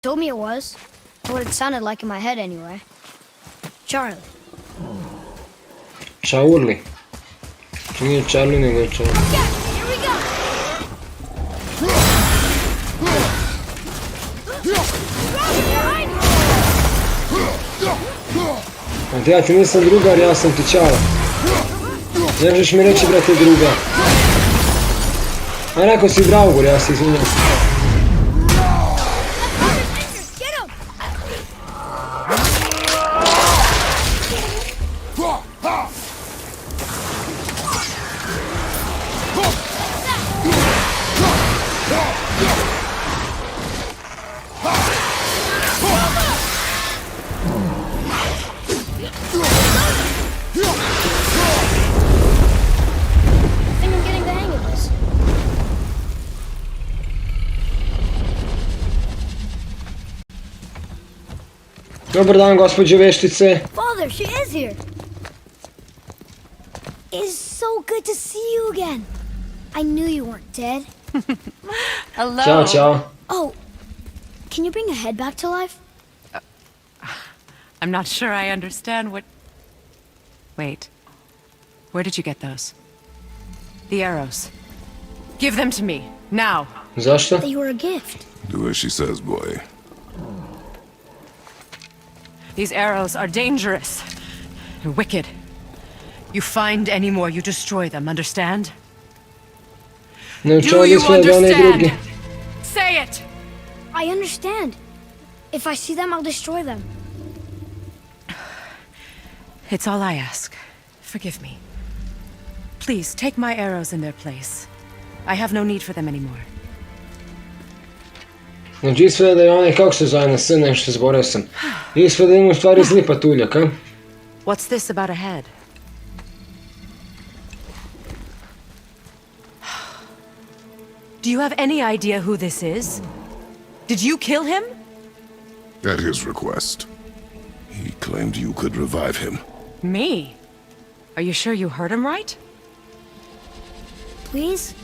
Told me it was. What it sounded like in my head anyway. Charlie. Charlie. Nije Charlie, nego je Charlie. Okay, here we go. A ja ti nisam drugar, ja sam ti Čala. Ne možeš mi reći, brate, druga. A rekao si Draugur, ja se izvinjam. Dobar dan, gospođe veštice. Father, she is here. It's so good to see you again. I knew you weren't dead. Hello. Ćao, čao. Oh, can you bring a head back to life? I'm not sure I understand what... Wait. Where did you get those? The arrows. Give them to me, now. Zašto? They were a gift. Do as she says, boy. These arrows are dangerous. They're wicked. You find any more, you destroy them, understand? Ne Do učali you sve da one drugi. understand? Say it! I understand. If I see them, I'll destroy them. It's all I ask. Forgive me. Please, take my arrows in their place. I have no need for them anymore. Znači sve da je onaj, kako se zove na sve nešto, zborio sam. I sve da ima u stvari zli patuljak, a? What's this about a head? Do you have any idea who this is? Did you kill him? At his request. He claimed you could revive him. Me? Are you sure you heard him right? Please?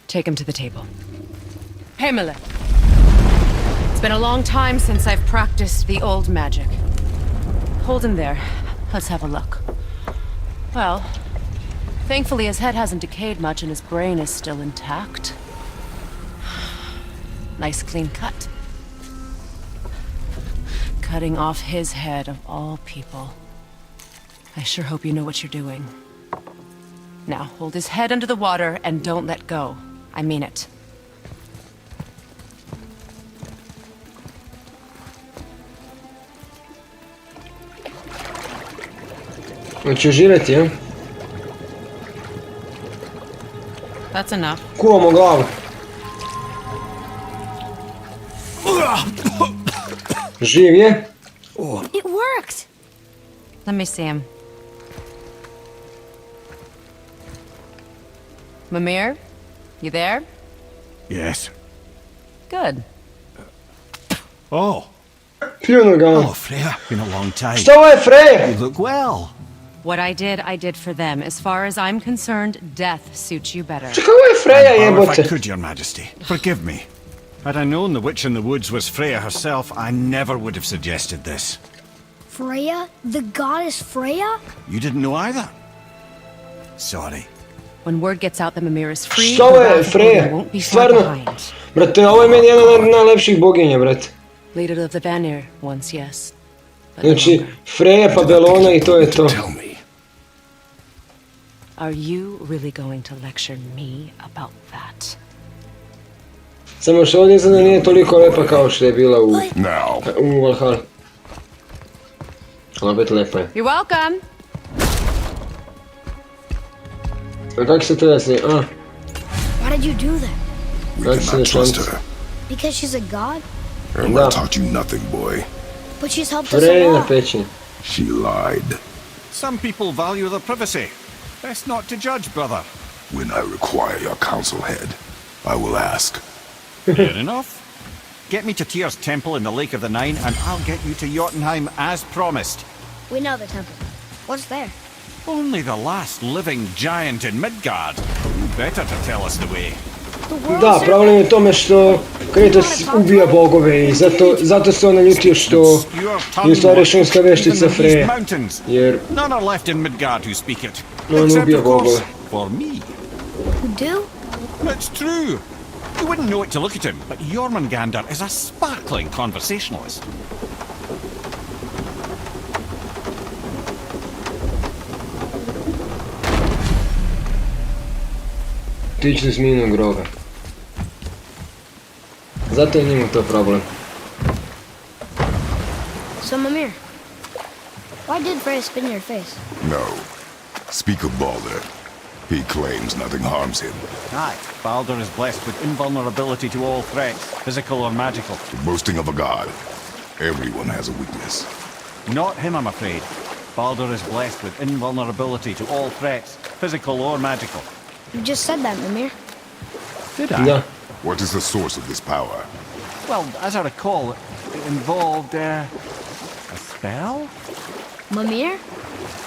Take him to the table. Pamela. It's been a long time since I've practiced the old magic. Hold him there. Let's have a look. Well, thankfully his head hasn't decayed much and his brain is still intact. Nice clean cut. Cutting off his head of all people. I sure hope you know what you're doing. Now, hold his head under the water and don't let go. I mean it. Hoće uživati, ja? That's enough. Kuvamo glavu. Živ je? It worked! Let me see him. Mimir? You there? Yes. Good. Oh. Pljuno ga on. Oh, Freya, been a long time. Šta ovo je Freja? You look well. What I did for them. As far as I'm concerned, death suits you better. Čekaj, ovo je Freja, I'd bow if I jebote. could, your majesty. Forgive me. Had I known the witch in the woods was Freya herself, I never would have suggested this. Freya? The goddess Freya? You didn't know either? Sorry. When word gets out that Mimir is free, Šta ovo the je wrath of Odin Freja? won't be far Stvarno? behind. Brate, ovo je meni jedna od najlepših boginja, brate. Leader of the Vanir, once, yes. But no Znači, longer. Freja pa Belona i to je to. Tell me. Are you really going to lecture me about that? Samo što ovdje izgleda nije toliko lepa kao što je bila Now. u Valhalla. Ali opet lepa je. You're welcome! A kako se to jasni? A, Why did you do that? We That's cannot the trust chance. her. Because she's a god? And No. I taught you nothing, boy. But she's helped us a Freja na lot. pećini. She lied. Some people value their privacy. Best not to judge, brother. When I require your council head, I will ask. Fair enough. Get me to Tyr's temple in the Lake of the Nine, and I'll get you to Jotunheim as promised. We know the temple. What's there? Only the last living giant in Midgard. Who better to tell us the way? The world Da, serpent? problem je u tome što Kratos ubija bogove i zato se on naljutio što je u stvari šumska veštica Freja. Jer None are left in Midgard who speak it. on Except, ubija of course, bogove. for me. Who do? It's true. You wouldn't know it to look at him, but Jormungandr is a sparkling conversationalist. Tiču zmijenog groba. Zato je njemu to problem. So, Mimir, why did Freya spit in your face? No. Speak of Baldur. He claims nothing harms him. Aye, Baldur is blessed with invulnerability to all threats, physical or magical. The boasting of a god. Everyone has a weakness. Not him, I'm afraid. Baldur is blessed with invulnerability to all threats, physical or magical. You just said that, Mimir. Did I? Da. What is the source of this power? Well, as I recall, it involved, a spell? Mimir?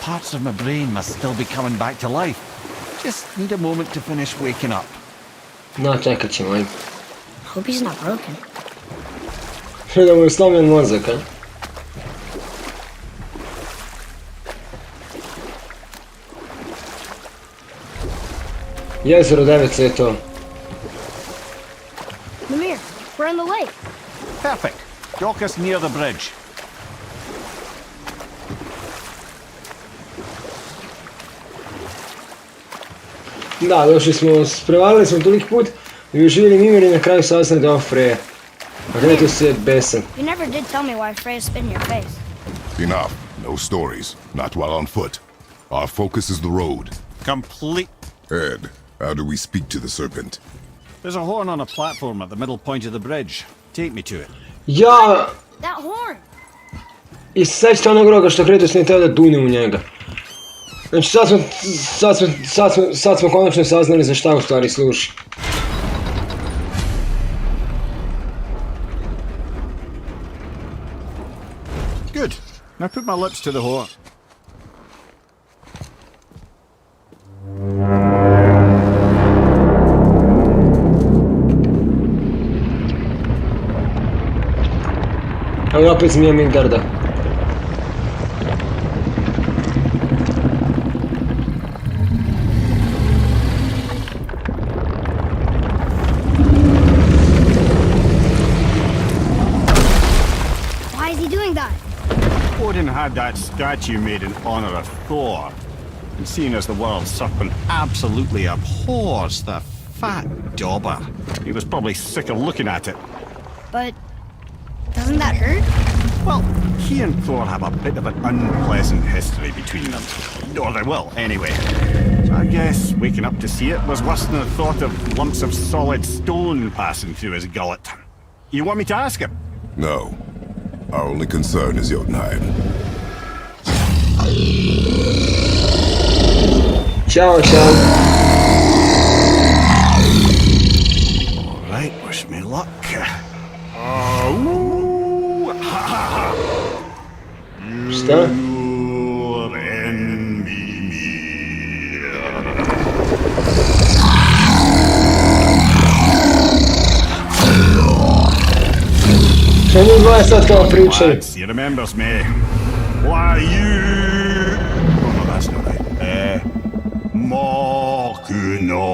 Parts of my brain must still be coming back to life. Just need a moment to finish waking up. No, čekat ćemo, ajde. Hope he's not broken. Da mu je slomljen mozak, a? Jezero 9 je to. Mimir, we're in the lake. Perfect. Dock us near the bridge. Da, došli smo, prevalili smo toliko put i uživili Mimir i na kraju saznali da je ovo Freja. A Kratos je besan. You never did tell me why Freya spit in your face. Enough. No stories. Not while on foot. Our focus is the road. Complete. Ed, how do we speak to the serpent? There's a horn on a platform at the middle point of the bridge. Take me to it. Ja, That horn! i sećate onog roga što Kratos nije teo da dune u njega. Znači sad smo konačno saznali za šta u stvari služi. Good. Now put my lips to the horn. Ali opet zmija Midgarda. Why is he doing that? Odin had that statue made in honor of Thor. And seeing as the world serpent absolutely abhors the fat dauber, he was probably sick of looking at it. But doesn't that hurt? Well, he and Thor have a bit of an unpleasant history between them. Or they will, anyway. So I guess waking up to see it was worse than the thought of lumps of solid stone passing through his gullet. You want me to ask him? No. Our only concern is Jotunheim. Ćao, čao. Alright, wish me luck. Šta? Što mi dvoje sad kao pričaju? He remembers me. Why you? Oh no, that's not right. Makuna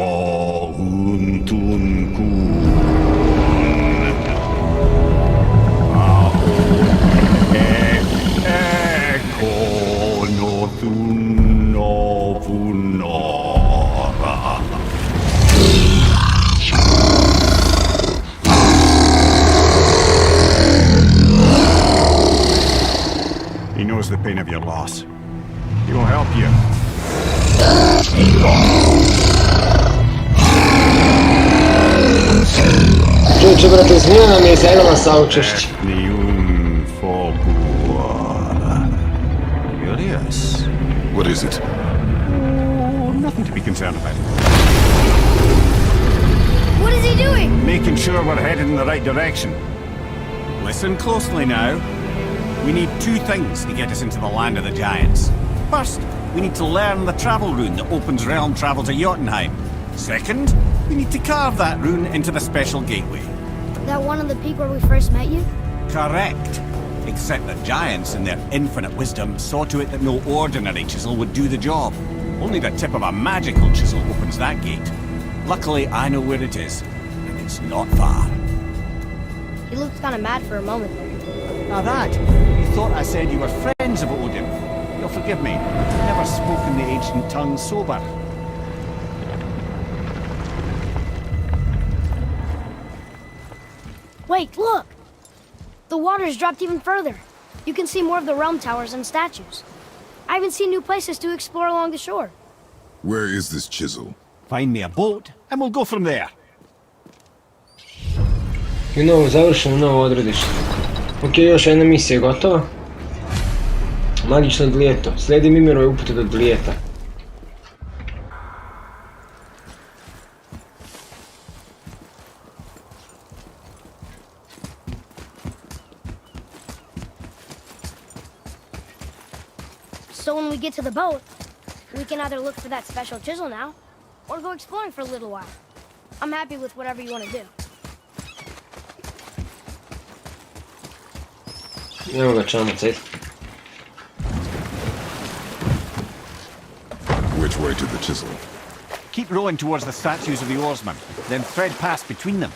untun kun. Ekono tunno punora. He knows the pain of your loss. He will help you. Čuče, brate, zmija nam je zelena saučešće. Niun fogua. Curious. What is it? Oh, nothing to be concerned about. What is he doing? Making sure we're headed in the right direction. Listen closely now. We need two things to get us into the land of the giants. First, we need to learn the travel rune that opens realm travel to Jotunheim. Second, we need to carve that rune into the special gateway. That one on the peak where we first met you? Correct. Except the giants, in their infinite wisdom, saw to it that no ordinary chisel would do the job. Only the tip of a magical chisel opens that gate. Luckily, I know where it is, and it's not far. You looked kind of mad for a moment there. Now that, you thought I said you were friends of Odin. You'll forgive me. I've never spoken the ancient tongue sober. Wait, look! The water's dropped even further. You can see more of the realm towers and statues. I even see new places to explore along the shore. Where is this chisel? Find me a boat, and we'll go from there. I novo završeno, novo odredište. Ok, još jedna misija je gotova. Magično dlijeto. Slijedi Mimirove upute do dlijeta. So when we get to the boat, we can either look for that special chisel now, or go exploring for a little while. I'm happy with whatever you want to do. Evo ga čamac, ajde. Which way to the chisel? Keep rowing towards the statues of the oarsmen, then thread past between them.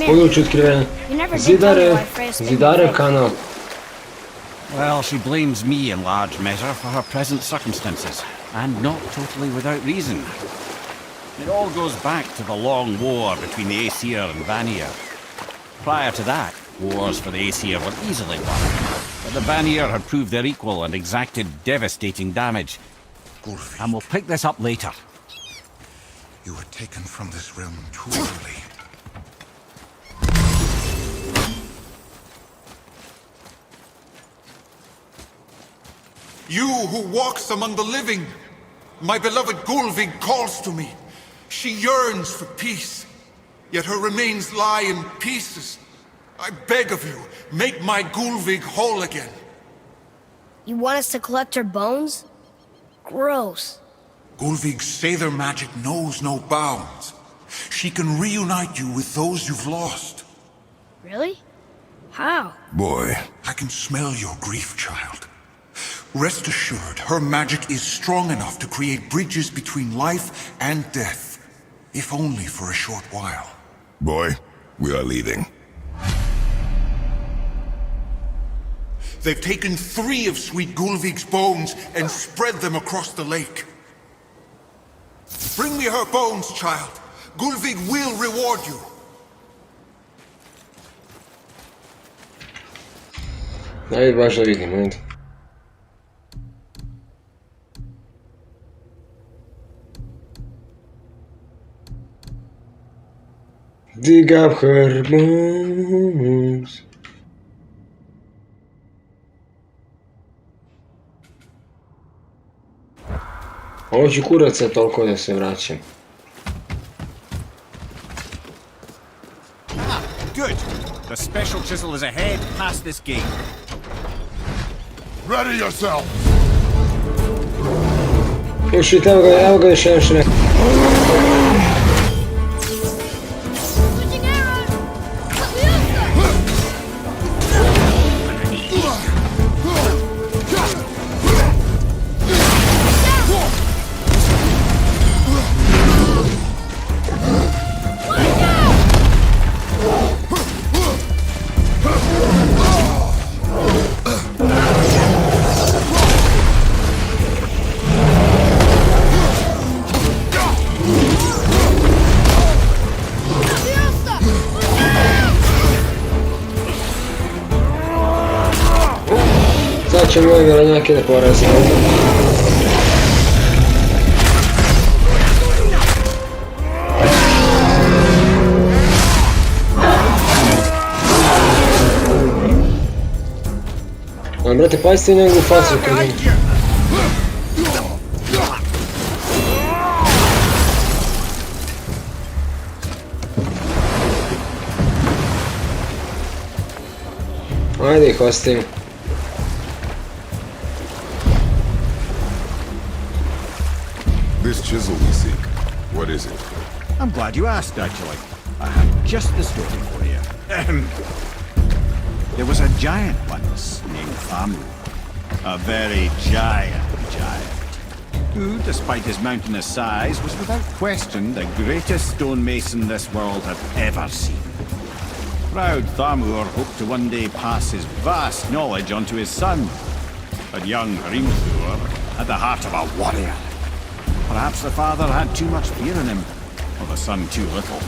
Područje otkriveno. You never did tell me Zidare, why Freya split Zidarev the kanal. Well, she blames me in large measure for her present circumstances, and not totally without reason. It all goes back to the long war between the Aesir and Vanir. Prior to that, wars for the Aesir were easily won, but the Vanir had proved their equal and exacted devastating damage. And we'll pick this up later. You were taken from this realm too early. You who walks among the living, my beloved Gulvig calls to me. She yearns for peace, yet her remains lie in pieces. I beg of you, make my Gulvig whole again. You want us to collect her bones? Gross. Gulvig's Sather magic knows no bounds. She can reunite you with those you've lost. Really? How? Boy, I can smell your grief, child. Rest assured, her magic is strong enough to create bridges between life and death, if only for a short while. boy, we are leaving. They've taken 3 of sweet Gulvig's bones and spread them across the lake. Bring me her bones, child. Gulvig will reward you. Ajde baš da vidimo, ajde. Dig up her bones. Ovo ću kuraca toliko da se vraćam. Good. The special chisel is ahead past this gate. Ready yourself! Još evo ga još jedan šrek. Sad će moji vjeronjake da porazim. Ali brate, pazite njegu u facu kad mi... Ajde ih ostavimo. This chisel we seek, what is it? I'm glad you asked, actually. I have just the story for you. There was a giant once named Thamu. A very giant, who, despite his mountainous size, was without question the greatest stonemason this world had ever seen. Proud Thamur hoped to one day pass his vast knowledge onto his son. But young Hrimthur had the heart of a warrior. Perhaps the father had too much fear in him, or the son too little.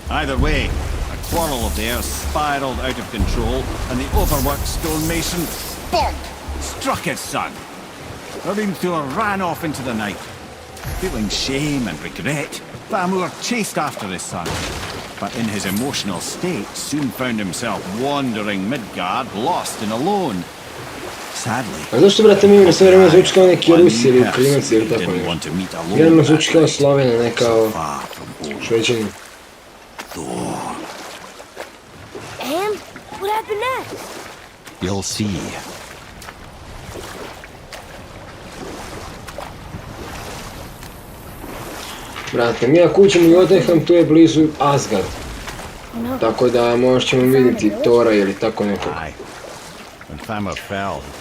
Either way, a quarrel of theirs spiraled out of control, and the overworked stonemason, bonk, struck his son. Hrimthur ran off into the night. Feeling shame and regret, Thamur chased after his son, but in his emotional state soon found himself wandering Midgard, lost and alone. Sadly, A zašto, brate, mi na sve vreme zvuči kao neki Rusi ili Ukrajinci ili tako nešto? Vjerno zvuči kao Slovena, ne kao Šveđani. And what happened next? You'll see. Brate, mi ako uđemo u Jotunheim, tu je blizu Asgard. Tako da možda ćemo vidjeti Tora ili tako nekog.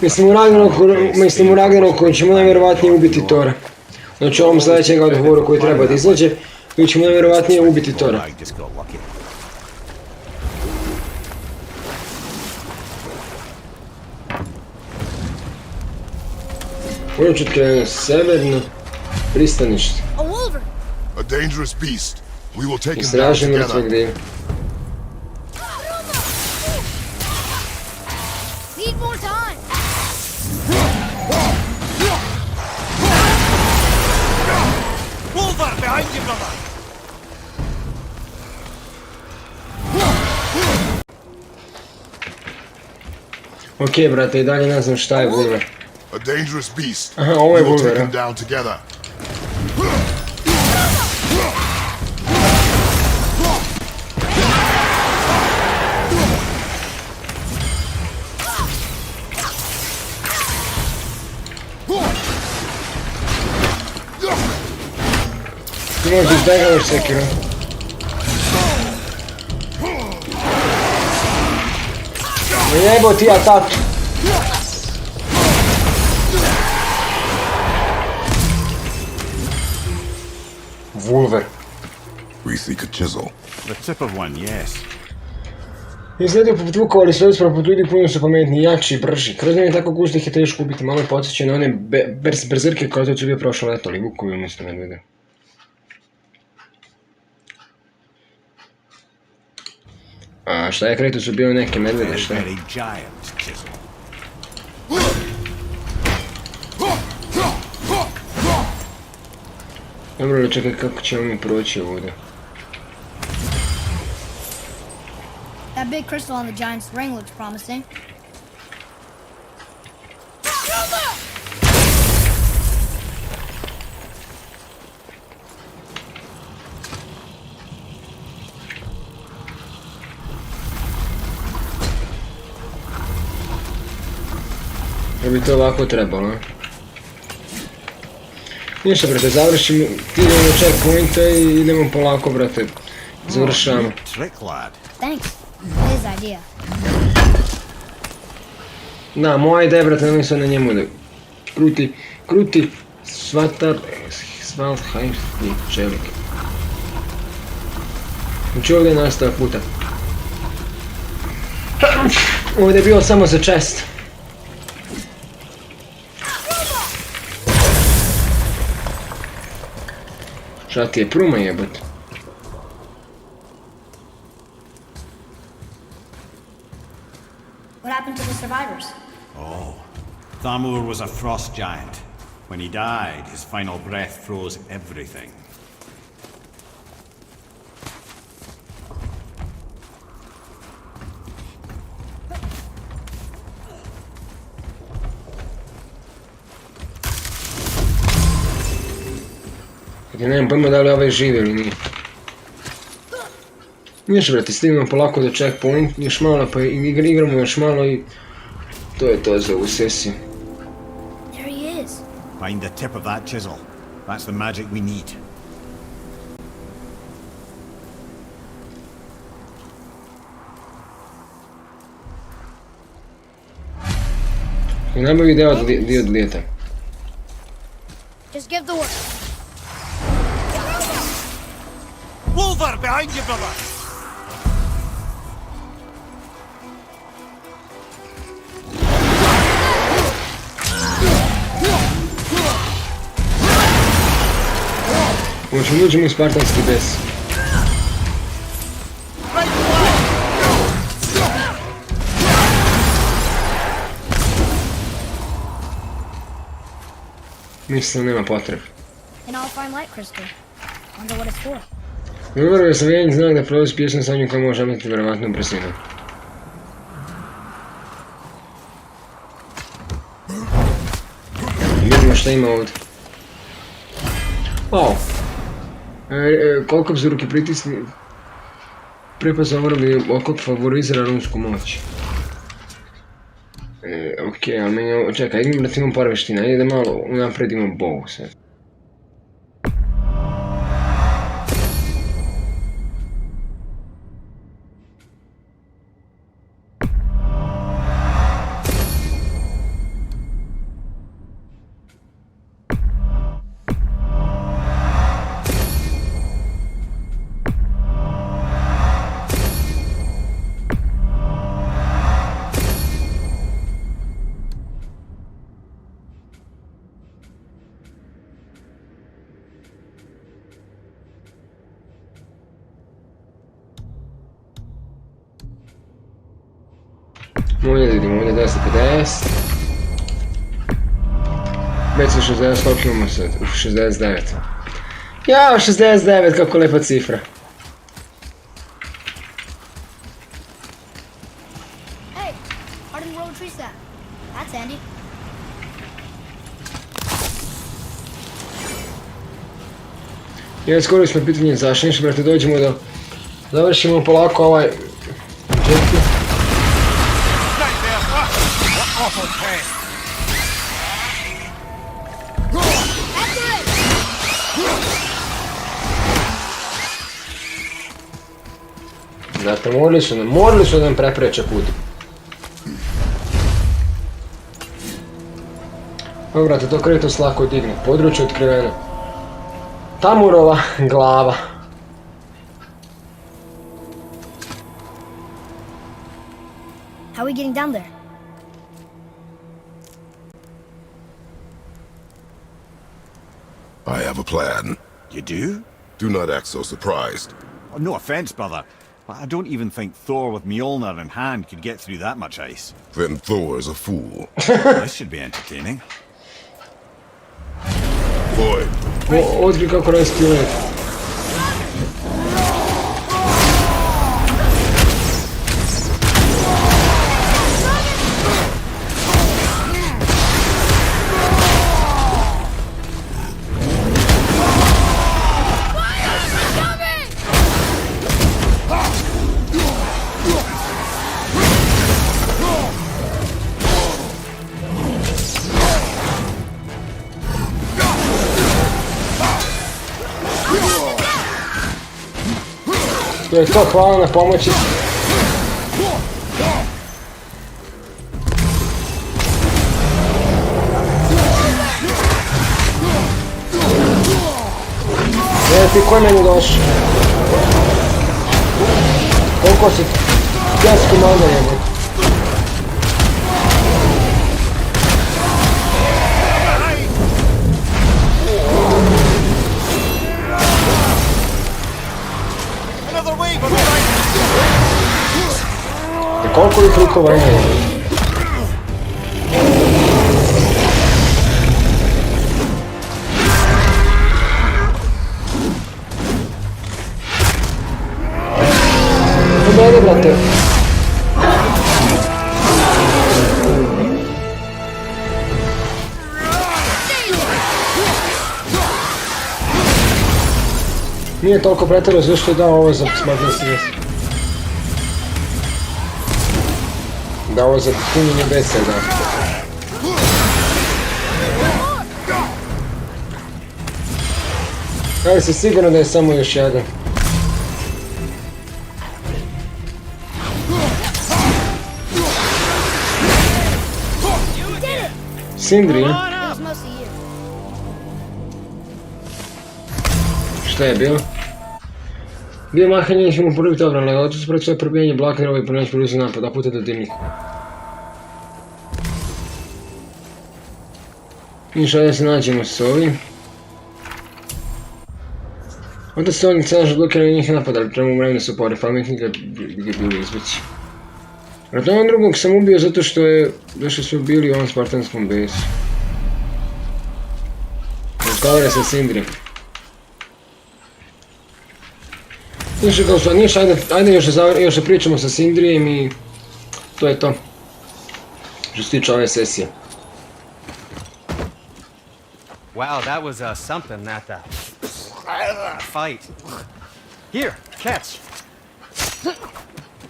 Mislim u Ragnaroku ćemo najvjerovatnije ubiti Tora. Znači ovom sljedećeg odgovoru koji treba da izađe, mi ćemo najvjerovatnije ubiti Tora. Možda ću krenuti severno pristanište. A dangerous beast. We will take him down Istraži mrtvog together. diva. Need more time. Wolver, behind you, brother! Okej, brate, i dalje ne znam šta je Wolver. A dangerous beast. Aha, ovo je We will Wolver, take him a? down together. Ti možeš izbjegavaš sekirom. Ma jebo ti ja tatu. Wolver. We seek a chisel. The tip of one, yes. Izgledaju poput vukova, ali sve poput ljudi puno su pametni, jači i brži. Kroz njega tako gustih je teško ubiti, malo je podsjeća na one berzirke koje su bio prošlo leto, ali vukovi umjesto medvede. A šta je kretu su bio neke medvede, šta je? Very giant chisel. Dobro, ali čekaj kako ćemo mi proći ovdje. That big crystal on the giant's ring looks promising. Da bi to ovako trebalo, a? Ništa, brate, završimo, ti idemo na checkpointa i idemo polako, brate, završamo. Trick, lad. Thanks. His idea. Da, moja ideja, brate, nemoj se na njemu da kruti, Svalheimski čelik. Znači ovdje je nastao puta. Ovdje je bilo samo za čest. Šta ti je pruma jebot? What happened to the survivors? Thamur was a frost giant. When he died, his final breath froze everything. Ja nemam pojma da li ovaj živi ili nije. Niš, brate, stignemo polako do checkpoint, još malo pa igramo još malo i To je to za ovu sesiju. There he is. Find the tip of that chisel. That's the magic we need. I najbolji dio od lijeta. Just give the word. Wolver, behind you, brother! Možemo uđemo u spartanski bes. Mislim, nema potrebe. And I'll find light crystal. Wonder what it's for. Dobro je savjenik znak da prolazi pjesnu sa njim koja može imati vjerovatnu brzinu. Vidimo šta ima ovdje. O! Koliko bi za ruke pritisni... Prepad za obrambeni oklop favorizira runsku moć. Okej, ali meni ovo... Čekaj, idem da imam par veština, ajde da malo unaprijed imam bow sad. Ovdje vidimo, ovdje 250. Već su 60, koliko imamo sad? 69. Jao, 69, kako lepa cifra. Hey, hardened road tree sap. That's handy. Ja skoro smo pitanje zašto, nešto brate, dođemo do... Završimo polako ovaj... Četki. Awful test! Znate, morali su nam prepreče put. Dobro, brate, to Kratos lako digne. Područje otkriveno. Tamurova glava. How are we getting down there? I have a plan. You do? Do not act so surprised. Oh, no offense, brother, but I don't even think Thor with Mjolnir in hand could get through that much ice. Then Thor is a fool. This should be entertaining. Boy, Otkri kako rasti let. To je to, hvala na pomoći. Ti ko je meni došao? Koliko si tjeski mandar je? Koliko ih likova ima? Pobedi, brate. Nije toliko pretjerao zašto je dao ovo za smartnosti. Da, ovo za punjenje beseda. Ali si sigurno da je samo još jedan. Sindri, It was mostly you. šta je bilo? Bio mahanje ćemo prvi to obrana, ali otus pred svoje probijenje blokirao i pronaći prvi napad, a puta do dimnika. Ništa da se nađemo s ovim. Onda se oni cenaš blokirali njih napadali, prema vremenu su pore pametnika gdje bili izbjeći. A to on drugog sam ubio zato što su bili u ovom spartanskom besu. Razgovara se s Indrijem. Ništa kao što, ništa, ajde još da pričamo sa Sindrijem i to je to. Što se tiče ove sesije. Wow, that was something, that fight. Here, catch.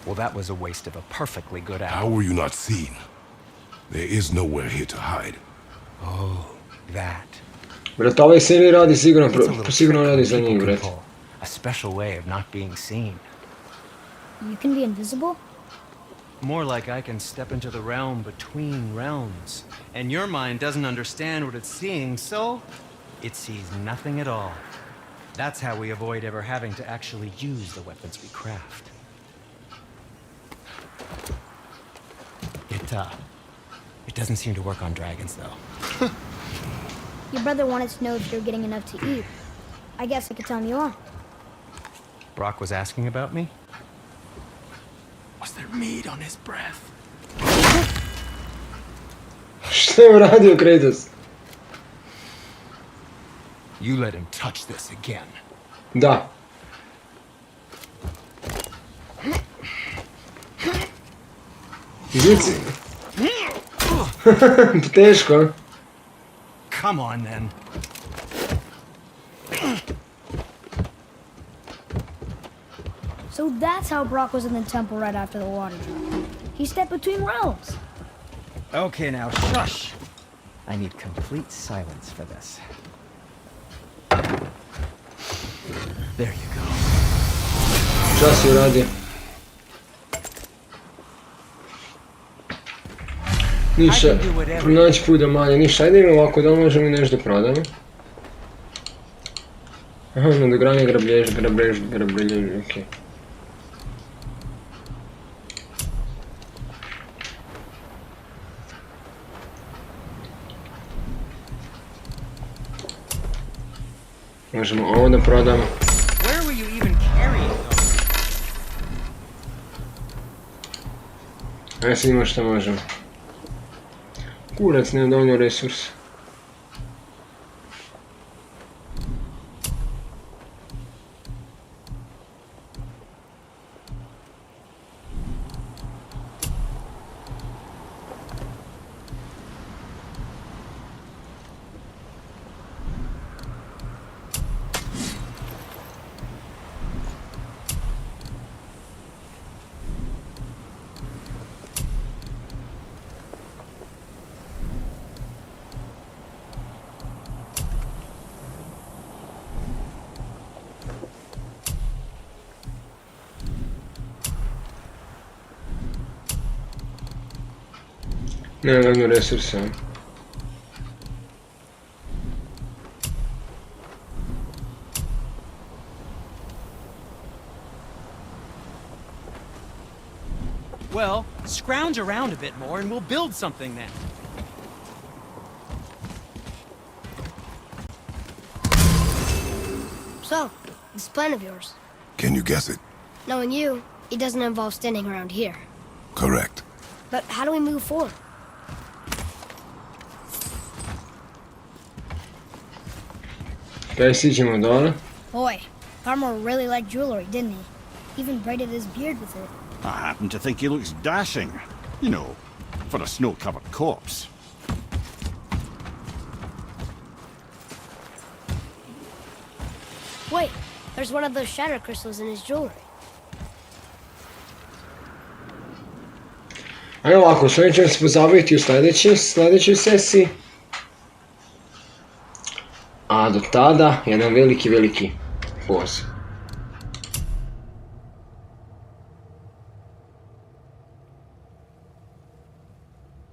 Well, that was a waste of a perfectly good How hour. were you not seen? There is nowhere here to hide. Oh, that. Brat, ovaj seriji radi sigurno, It's a little sigurno trick radi za people njih, can brat. pull. A special way of not being seen. You can be invisible? More like I can step into the realm between realms. And your mind doesn't understand what it's seeing, so it sees nothing at all. That's how we avoid ever having to actually use the weapons we craft. It doesn't seem to work on dragons, though. Your brother wanted to know if you're getting enough to eat. I guess I could tell him you are. Brock was asking about me? Was there meat on his breath? Šta je uradio Kratos? You let him touch this again. Da. Žici. Teško. Come on, then. So that's how Brock was in the temple right after the water drop. He stepped between realms. Okay, now, shush. I need complete silence for this. There you go. Šta si uradio? Ništa, pronaći put do manje, ništa, ajde imamo ovako da možemo i nešto prodamo. Aha, nadogradnje grabljež, okej. Možemo ovo da prodamo. Where were you even carrying those? Ajde sad imamo šta možemo. Kurac, nema dovoljno resursa. Nema dovoljno resursa. Well, scrounge around a bit more and we'll build something then. So, this plan of yours. Can you guess it? Knowing you, it doesn't involve standing around here. Correct. But how do we move forward? Kaj siđemo dole? Boy, Farmer really liked jewelry, didn't he? Even braided his beard with it. I happen to think he looks dashing. You know, for a snow-covered corpse. Wait, there's one of those shatter crystals in his jewelry. Ajde ovako, s ovim ćemo se pozabaviti u sljedećoj sesiji. A do tada, jedan veliki, veliki poziv.